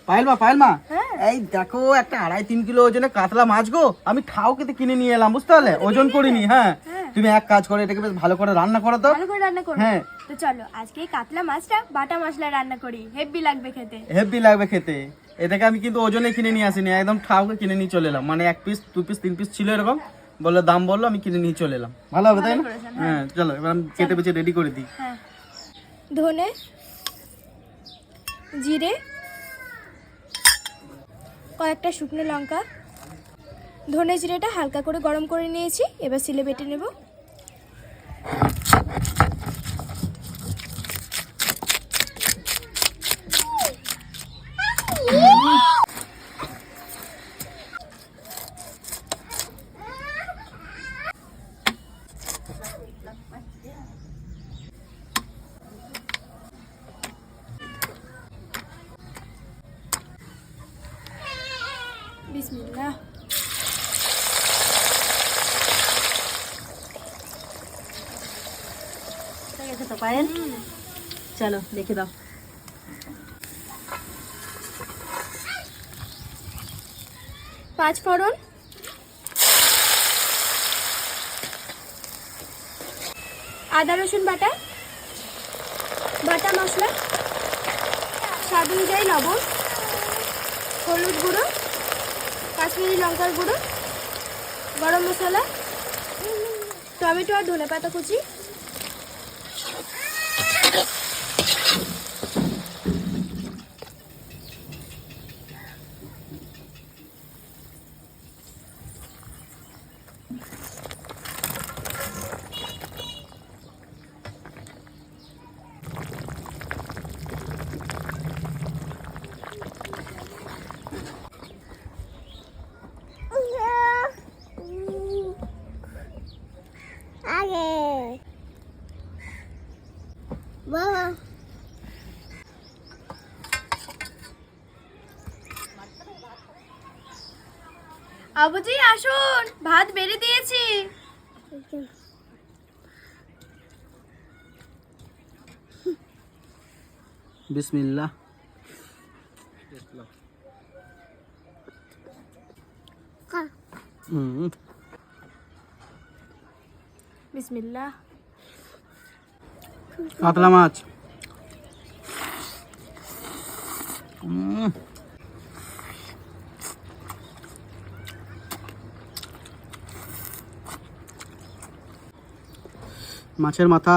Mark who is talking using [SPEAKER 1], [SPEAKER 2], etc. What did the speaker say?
[SPEAKER 1] পায়েল মা এই দেখো একটা 2.5-3 কিলো ওজনের কাতলা মাছ গো, আমি ঠাও কেটে কিনে নিয়ে এলাম, বুঝতে পারলে? ওজন করিনি। হ্যাঁ তুমি এক কাজ করো, এটাকে বেশ ভালো করে রান্না করো তো।
[SPEAKER 2] ভালো করে রান্না করো।
[SPEAKER 1] হ্যাঁ
[SPEAKER 2] তো চলো আজকে এই কাতলা মাছটা বাটা মশলা রান্না করি, হেভি লাগবে খেতে।
[SPEAKER 1] হেভি লাগবে খেতে। এটাকে আমি কিন্তু ওজনে কিনে নিয়ে আসিনি, একদম ঠাউকে কিনে নিয়ে চলে এলাম। মানে 1 পিস 2 পিস 3 পিস ছিল এরকম, বললো দাম বললো, আমি কিনে নিয়ে চলে এলাম। ভালো হবে তাই না? হ্যাঁ চলো এবার আমি কেটে বেছে রেডি করে দিই।
[SPEAKER 2] হ্যাঁ, ধনে, জিরে, কয়েকটা শুকনো লঙ্কা, ধনে জিরেটা হালকা করে গরম করে নিয়েছি, এবার সিলে বেটে নেব। বিসমিল্লাহ।
[SPEAKER 3] ঠিক আছে তো পায়েল, চলো দেখে দাও।
[SPEAKER 2] পাঁচ ফোড়ন, আদা রসুন বাটা, বাটা মশলা, স্বাদ অনুযায়ী লবণ, হলুদ গুঁড়ো, কাশ্মীরি লঙ্কার গুঁড়ো, গরম মশলা, টমেটো আর ধনেপাতা কুচি। আবুজি আসুন, ভাত বেড়ে দিয়েছি।
[SPEAKER 1] বিসমিল্লাহ।
[SPEAKER 2] বিসমিল্লাহ।
[SPEAKER 1] কাতলা মাছ। মাছের মাথা।